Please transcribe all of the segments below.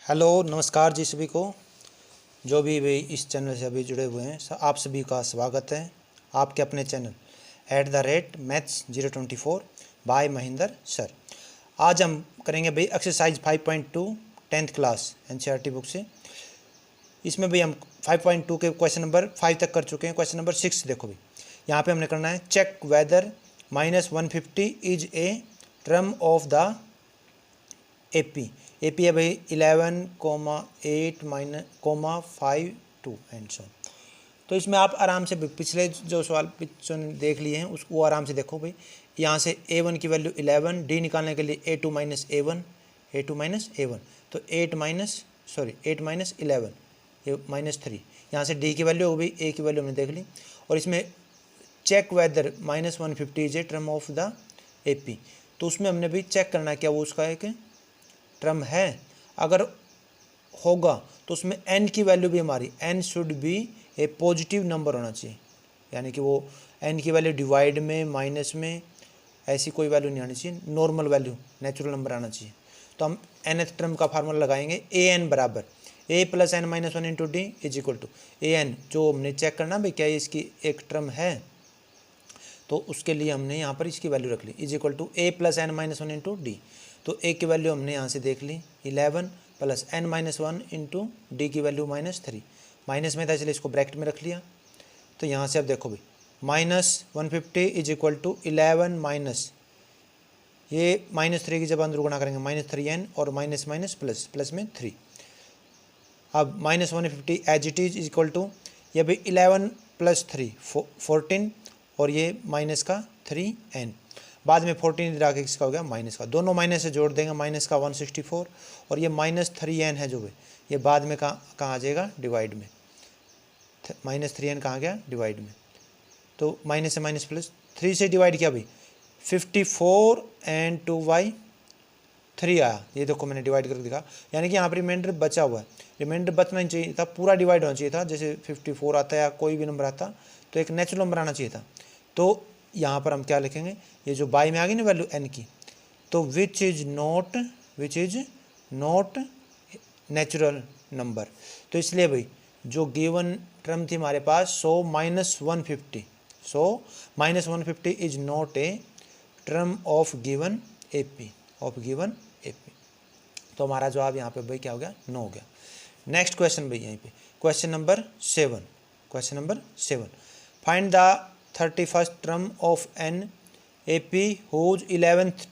Hello नमस्कार जी सभी को, जो भी इस चैनल से अभी जुड़े हुए हैं आप सभी का स्वागत है आपके अपने channel @maths024 bye Mahendra sir. आज हम करेंगे भाई exercise 5.2 10th class NCERT book से। इसमें भी हम 5.2 के क्वेश्चन नंबर 5 तक कर चुके हैं। क्वेश्चन नंबर 6 देखो भाई, यहाँ पे हमने करना है check whether -150 is a term of the AP है भाई 11,8 एंड सो। तो इसमें आप आराम से पिछले जो सवाल देख लिए हैं उसको आराम से देखो भाई। यहाँ से a1 की वैल्यू 11, डी निकालने के लिए a2 माइनस a1 तो 8 माइनस 11 ये -3। यहाँ से डी की वैल्यू हो गई, ए की वैल्यू हमने देख ली। और इसमें check whether -150 is a term of the AP, तो उसमें हमने भी चेक करना है क्या वो उसका एक टर्म है। अगर होगा तो उसमें n की वैल्यू भी हमारी n should be A positive number होना चाहिए, यानी कि वो n की वैल्यू डिवाइड में माइनस में ऐसी कोई वैल्यू नहीं आनी चाहिए, नॉर्मल वैल्यू नेचुरल नंबर आना चाहिए। तो हम nth टर्म का फार्मूला लगाएंगे an बराबर a plus n minus 1 into D is equal to an, जो हमने चेक करना भाई क्या ये इसकी एक टर्म है, तो उसके लिए हमने यहाँ पर इसकी वैल्यू रख ली is equal to a plus n minus 1 into d. तो a की वैल्यू हमने यहाँ से देख ली 11 plus n minus 1 into D की वैल्यू -3, माइनस में था इसलिए इसको ब्रैकेट में रख लिया। तो यहाँ से अब देखो भाई -150 इज इक्वल टू 11 माइनस ये -3 की जब अंदर गुणा करेंगे -3n और माइनस माइनस प्लस में 3। अब -150 as it is equal to ये भाई 11 प्लस 3 14 और ये माइनस का 3n, बाद में 14 इधर आके किसका हो गया माइनस का, दोनों माइनस से जोड़ देंगे माइनस का 164 और ये -3n है जो है ये बाद में कहाँ आ जाएगा डिवाइड में, -3n कहाँ गया डिवाइड में। तो माइनस से माइनस प्लस 3 से डिवाइड किया भाई 54 एंड 2/3 आया, ये देखो मैंने डिवाइड करके दिखा, यानी कि यहाँ पर रिमाइंडर बचा हुआ है। रिमाइंडर बचना नहीं चाहिए था, पूरा डिवाइड होना चाहिए था। जैसे 54 आता है या कोई भी नंबर आता तो एक नेचुरल नंबर आना चाहिए था। तो यहाँ पर हम क्या लिखेंगे, ये जो बाई में आ गई ना वैल्यू n की, तो which is not natural number. तो इसलिए भाई जो गिवन टर्म थी हमारे पास 150 is not a term of given AP तो हमारा जवाब यहाँ पे भाई क्या हो गया, नो हो गया। नेक्स्ट क्वेश्चन भाई यहीं पे question number 7 find the 31st term of an AP whose 11th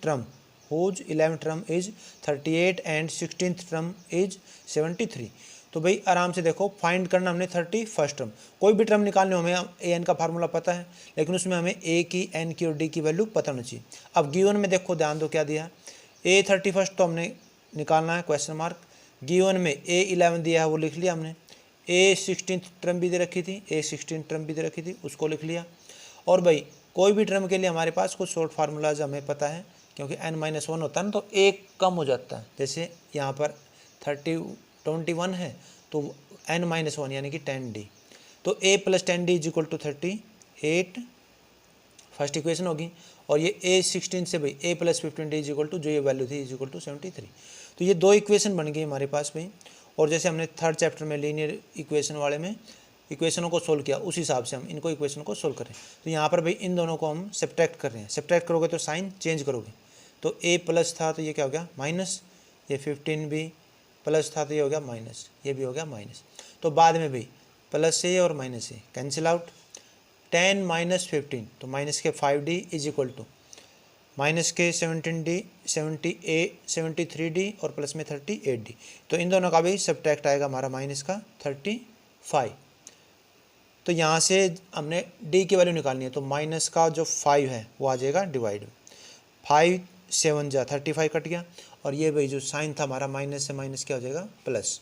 term is 38 and 16th term is 73। तो भाई आराम से देखो, फाइंड करना हमने 31st टर्म, कोई भी टर्म निकालने हमें ए एन का फार्मूला पता है, लेकिन उसमें हमें ए की एन की और डी की वैल्यू पता होनी चाहिए। अब गिवन में देखो ध्यान दो क्या दिया, ए 31st तो हमने निकालना है क्वेश्चन मार्क, गिवन में ए 11 दिया है वो लिख लिया हमने, ए 16th टर्म भी दे रखी थी उसको लिख लिया। और भाई कोई भी टर्म के लिए हमारे पास कुछ शॉर्ट फार्मूलाज हमें पता है, क्योंकि n-1 होता है ना तो एक कम हो जाता है। जैसे यहाँ पर 21 है तो n-1 यानी कि 10d, तो a plus 10d is equal to 38 first equation होगी। और ये a16 से भाई a plus 15d is equal to जो ये वैल्यू थी इज इक्वल टू 73। तो ये दो इक्वेशन बन गई हमारे पास भाई। और जैसे हमने थर्ड चैप्टर में लीनियर इक्वेशन वाले में इक्वेशनों को सोल्व किया, उस हिसाब से हम इनको इक्वेशन को सोल्व करें। तो यहाँ पर भाई इन दोनों को हम सब्ट्रैक्ट कर रहे हैं, सब्ट्रैक्ट करोगे तो साइन चेंज करोगे, तो a प्लस था तो ये क्या हो गया माइनस, ये 15 भी प्लस था तो ये हो गया माइनस, ये भी हो गया माइनस। तो बाद में भाई प्लस से और माइनस से कैंसिल आउट, 10 माइनस 15 तो माइनस के 5d is equal to minus के 73d और प्लस में 38d। तो इन दोनों का भी सब्ट्रैक्ट आएगा हमारा माइनस का 35। तो यहाँ से हमने d की वैल्यू निकालनी है, तो माइनस का जो 5 है वो आ जाएगा डिवाइड में, 5 7 जा 35 कट गया। और ये भाई जो साइन था हमारा माइनस से माइनस क्या हो जाएगा plus,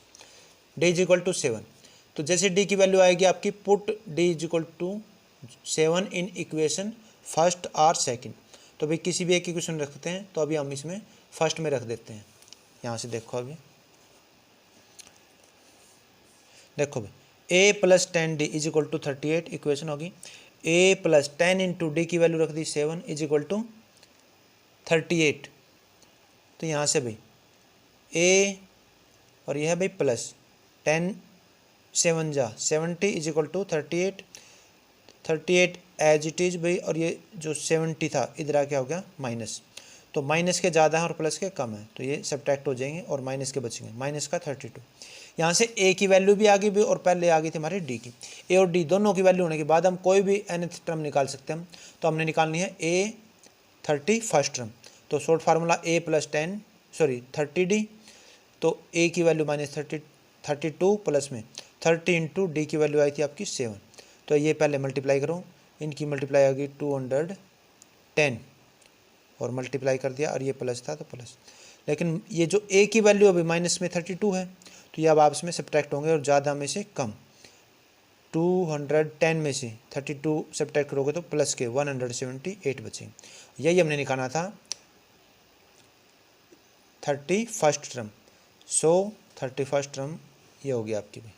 d is equal to 7। तो जैसे d की वैल्यू आएगी आपकी, put d is equal to 7 in equation first और सेकंड। तो भाई किसी भी एक इक्वेशन रखते हैं, तो अभी हम इसमें फर्स्ट में रख देते हैं। यहाँ से देखो अभी देखो भाई a plus 10d is equal to 38 equation होगी, a प्लस 10 इंटू डी की वैल्यू रख दी 7 इज इक्वल टू 38। तो यहाँ से भाई a और ये है भाई प्लस 10 7 जा 70 is equal to 38 as it is भाई, और ये जो 70 था इधर आ क्या हो गया माइनस, तो माइनस के ज़्यादा है और प्लस के कम है, तो ये सब्ट्रैक्ट हो जाएंगे और माइनस के बचेंगे, माइनस का 32। यहाँ से ए की वैल्यू भी आ गई भी और पहले आ गई थी हमारी डी की। ए और डी दोनों की वैल्यू होने के बाद हम कोई भी nth टर्म निकाल सकते हैं हम, तो हमने निकालनी है ए 31 टर्म, तो शॉर्ट फार्मूला ए प्लस 30D, तो ए की वैल्यू माइनस 32 प्लस में 30 इंटू डी की वैल्यू आई थी आपकी 7, तो ये पहले मल्टीप्लाई करो, इनकी मल्टीप्लाई आ गई 210 और मल्टीप्लाई कर दिया और ये प्लस था तो प्लस, लेकिन ये जो ए की वैल्यू अभी माइनस में 32 है, तो ये अब आपस में सब्ट्रैक्ट होंगे और ज़्यादा में से कम, 210 में से 32 सब्ट्रैक्ट करोगे तो प्लस के 178 बचेंगे। यही हमने निकाला था 31 टर्म, सो 31 टर्म ये हो गया आपकी भी,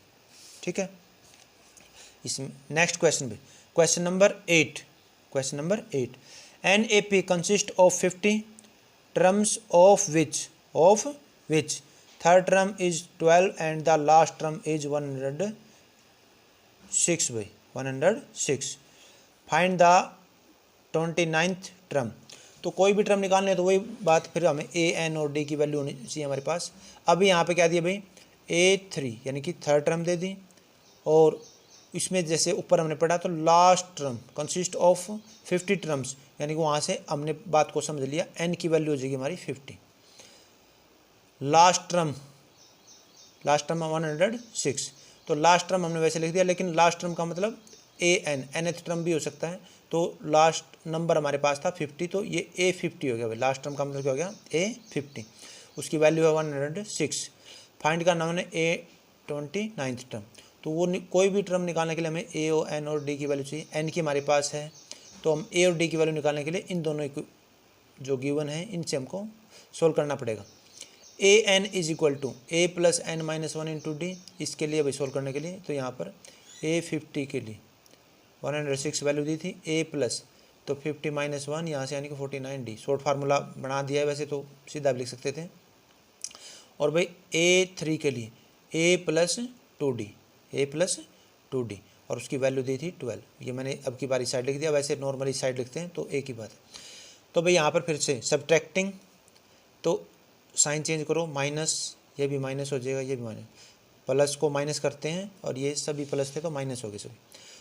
ठीक है। इसमें नेक्स्ट क्वेश्चन भी, question number 8 an A P consist of 50 terms of which third term is 12 and the last term is 106 भाई 106, फाइंड द 29th टर्म। तो कोई भी टर्म निकालने है तो वही बात, फिर हमें ए एन और डी की वैल्यू होनी चाहिए हमारे पास। अभी यहाँ पे क्या दिया भाई A3 यानी कि थर्ड टर्म दे दी, और इसमें जैसे ऊपर हमने पढ़ा तो last term consist of 50 terms, यानी कि वहाँ से हमने बात को समझ लिया, एन की वैल्यू हो जाएगी हमारी 50, लास्ट टर्म 106, तो लास्ट टर्म हमने वैसे लिख दिया, लेकिन लास्ट टर्म का मतलब nth टर्म भी हो सकता है, तो लास्ट नंबर हमारे पास था 50, तो ये A50 हो गया भाई, लास्ट टर्म का मतलब क्या हो गया A50, उसकी वैल्यू है 106, फाइंड करना हमने A29th टर्म, तो वो कोई भी टर्म निकालने के लिए हमें ए और एन और डी की वैल्यू चाहिए, एन की हमारे पास है, तो हम ए और डी की वैल्यू निकालने के लिए इन दोनों जो गिवन है इनसे हमको सोल्व करना पड़ेगा। A n is equal to a plus n minus 1 into d, इसके लिए भाई सोल्व करने के लिए, तो यहाँ पर A50 के लिए 106 वैल्यू दी थी, ए प्लस तो 50 माइनस 1 यहाँ से यानी कि 49D, शॉर्ट फार्मूला बना दिया है, वैसे तो सीधा भी लिख सकते थे। और भाई A3 के लिए A प्लस 2D और उसकी वैल्यू दी थी 12, ये मैंने अब की बारी साइड लिख दिया, वैसे नॉर्मली साइड लिखते हैं तो एक ही बात है। तो भाई यहाँ पर फिर से सब्ट्रैक्टिंग, तो साइन चेंज करो, माइनस, ये भी माइनस हो जाएगा, ये भी माइनस, प्लस को माइनस करते हैं और ये सभी प्लस थे तो माइनस हो गए सभी,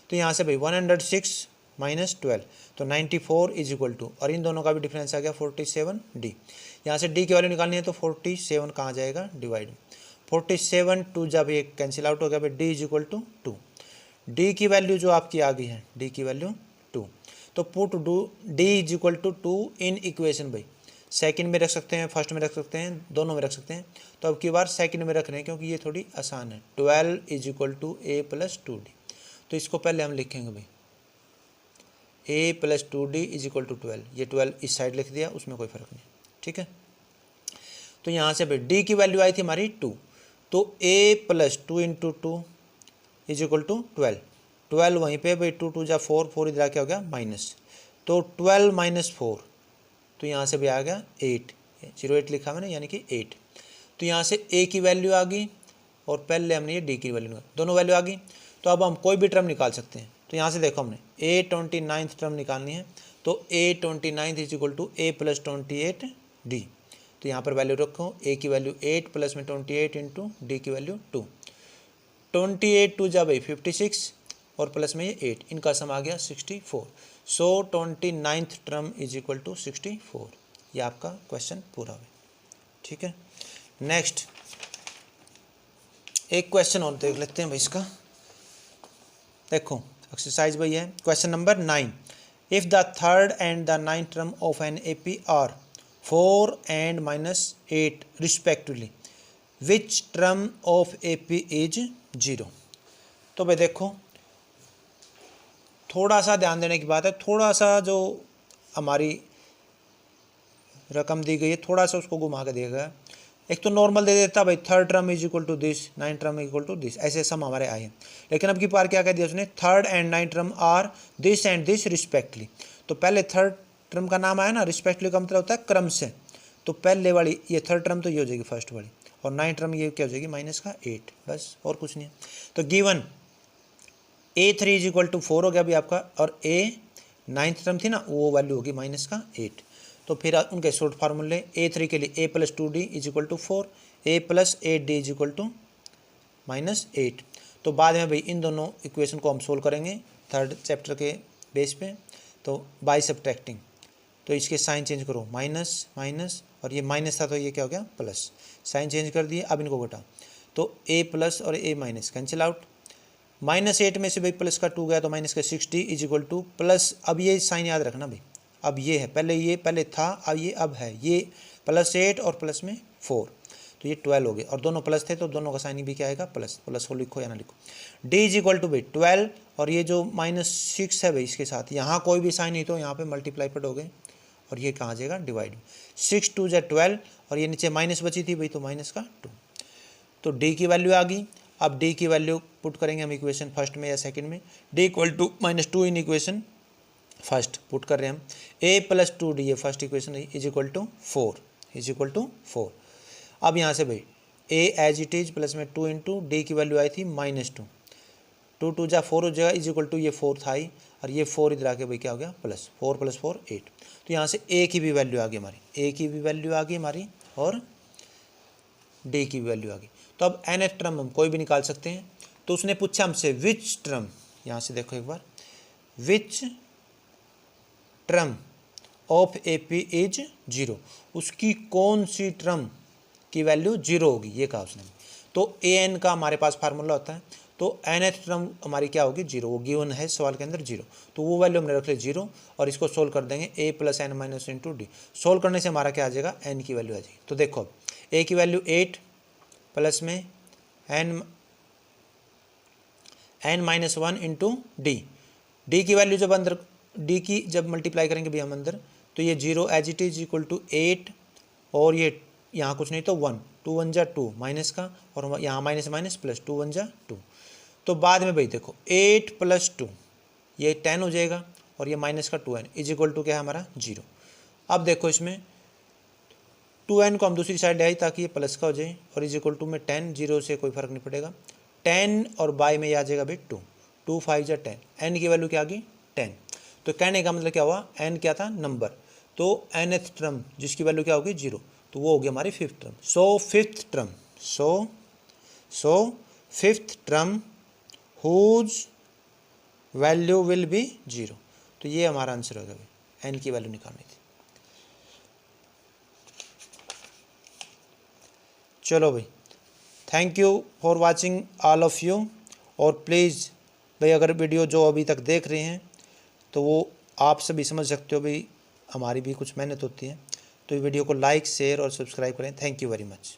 तो यहाँ से भाई 106 माइनस 12 तो 94 इज इक्वल टू, और इन दोनों का भी डिफरेंस आ गया 47D। यहाँ से D की वैल्यू निकालनी है तो 47 कहाँ जाएगा डिवाइड, 47 2 जब ये कैंसिल आउट हो गया भाई, D is equal to 2, D की वैल्यू जो आपकी आ गई है, D की वैल्यू 2, तो put D is equal to 2 in equation भाई, सेकंड में रख सकते हैं, फर्स्ट में रख सकते हैं, दोनों में रख सकते हैं, तो अब की बार सेकंड में रख रहे हैं क्योंकि ये थोड़ी आसान है। 12 is equal to A plus 2D, तो इसको पहले हम लिखेंगे भाई A plus 2D is equal to 12, ये 12 इस साइड लिख दिया, उसमें कोई फ़र्क नहीं, ठीक है। तो यहाँ से भाई D की वैल्यू आई थी हमारी 2, तो A plus 2 into 2 is equal to 12, 12 वहीं पे भाई 2 2 जा 4, 4 इधर क्या हो गया माइनस, तो 12 माइनस 4, तो यहाँ से भी आ गया 8, 08 लिखा मैंने यानी कि 8, तो यहाँ से A की वैल्यू आ गई और पहले हमने ये D की वैल्यू निकाली, दोनों वैल्यू आ गई, तो अब हम कोई भी टर्म निकाल सकते हैं। तो यहाँ से देखो हमने A29th टर्म निकालनी है, तो A29 is equal to A plus 28D, तो यहाँ पर वैल्यू रखो, A की वैल्यू 8 प्लस में 28 इंटू D की वैल्यू 2, 28 2 जा भाई 56 और प्लस में ये 8, इनका सम आ गया 64, so 29th term is equal to 64, ये आपका क्वेश्चन पूरा हुआ, ठीक है। नेक्स्ट एक क्वेश्चन और देख लेते हैं भाई इसका, देखो एक्सरसाइज भाई है question number 9, if the third and the ninth term of an AP are 4 and -8 respectively, which term of AP is 0। तो भाई देखो थोड़ा सा ध्यान देने की बात है, थोड़ा सा जो हमारी रकम दी गई है थोड़ा सा उसको घुमा के दिया गया, एक तो नॉर्मल दे देता भाई third term is equal to this, ninth term is equal to this, ऐसे सम हमारे आए हैं, लेकिन अब की बार क्या कह दिया उसने, third and ninth term are this and this respectively, तो पहले थर्ड टर्म का नाम आया ना, रिस्पेक्टली का मतलब होता है क्रम से, तो पहले वाली ये थर्ड टर्म तो ये हो जाएगी फर्स्ट वाली, और 9 टर्म ये क्या हो जाएगी माइनस का 8, बस और कुछ नहीं है। तो given A3 is equal to 4 हो गया अभी आपका, और A 9th टर्म थी ना वो वैल्यू होगी माइनस का 8। तो फिर उनके शॉर्ट फार्मूले A3 के लिए A+2D is equal to 4, A+8D is equal to -8। तो बाद में भाई इन दोनों इक्वेशन को हम सोल्व करेंगे थर्ड चैप्टर के बेस पे। तो बाय सब्ट्रैक्टिंग, तो इसके साइन चेंज करो, माइनस माइनस, और ये माइनस था तो ये क्या हो गया प्लस, साइन चेंज कर दिए। अब इनको घटाओ, तो A+ और A- कैंसिल आउट। -8 में से भाई प्लस का 2 गया तो माइनस का 60 इज इक्वल टू प्लस, अब ये साइन याद रखना भाई, अब ये है, पहले ये पहले था, अब ये अब है, ये +8 और प्लस में 4, तो ये 12 हो गए, और दोनों प्लस थे तो दोनों का साइन भी क्या आएगा प्लस, प्लस को लिखो या ना लिखो। D इज इक्वल टू भाई 12, और ये जो -6 है भाई इसके साथ यहाँ कोई भी साइन नहीं तो यहाँ पे मल्टीप्लाई पट हो गए, और ये कहाँ आ जाएगा डिवाइड, 6 2 जा 12, और ये नीचे माइनस बची थी भाई तो माइनस का 2। तो D की वैल्यू आ गई। अब D की वैल्यू पुट करेंगे हम इक्वेशन फर्स्ट में या सेकंड में, D equal to -2 in equation first put कर रहे हैं हम, A+2D ये first equation is equal to 4, is equal to 4। अब यहाँ से भाई A as it is plus में 2 इंटू D की वैल्यू आई थी -2, 2 2 जा 4 हो जाएगा इज इक्वल टू ये 4 था ही, और ये 4 इधर आके भाई क्या हो गया प्लस, 4 + 4 8। तो यहाँ से A की भी वैल्यू आ गई हमारी, A की भी वैल्यू आ गई हमारी, और D की भी वैल्यू आ गई। तो अब nth टर्म हम कोई भी निकाल सकते हैं। तो उसने पूछा हमसे विच टर्म, यहाँ से देखो एक बार, which term of AP is 0, उसकी कौन सी टर्म की वैल्यू 0 होगी, ये कहा उसने। तो an का हमारे पास फार्मूला होता है, तो nth टर्म हमारी क्या होगी 0, वो गिवन है सवाल के अंदर 0, तो वो वैल्यू हमने रख ली 0, और इसको सोल्व कर देंगे A + n - D। सोल्व करने से हमारा क्या आ जाएगा, n की वैल्यू आ जाएगी। तो देखो अब A की वैल्यू 8 प्लस में n-1 इंटू D, D की वैल्यू जब अंदर, D की जब मल्टीप्लाई करेंगे भी हम अंदर, तो ये 0 as it is equal to 8, और ये यहाँ कुछ नहीं तो 1, 2 1 जा 2 माइनस का, और यहाँ माइनस माइनस प्लस, 2 1 जा 2। तो बाद में भाई देखो 8 + 2 ये 10 हो जाएगा, और ये माइनस का 2n इज इक्वल टू क्या है हमारा 0। अब देखो इसमें 2n को हम दूसरी साइड ले आई ताकि ये प्लस का हो जाए, और इज इक्वल टू में 10, 0 से कोई फर्क नहीं पड़ेगा, 10 और बाय में आ जाएगा भाई 2, 2 5 जा 10, n की वैल्यू क्या आ गई 10। तो कहने का मतलब क्या हुआ, n क्या था नंबर, तो nth टर्म जिसकी वैल्यू क्या होगी 0, तो वो हो गया हमारी fifth term. So fifth term, so fifth term whose value will be 0। तो ये हमारा आंसर होगा भाई, n की वैल्यू निकालनी थी। चलो भाई, thank you for watching all of you. और प्लीज़ भाई अगर वीडियो जो अभी तक देख रहे हैं तो वो आप सभी समझ सकते हो भाई हमारी भी कुछ मेहनत होती है, तो वीडियो को लाइक शेयर और सब्सक्राइब करें। Thank you very much.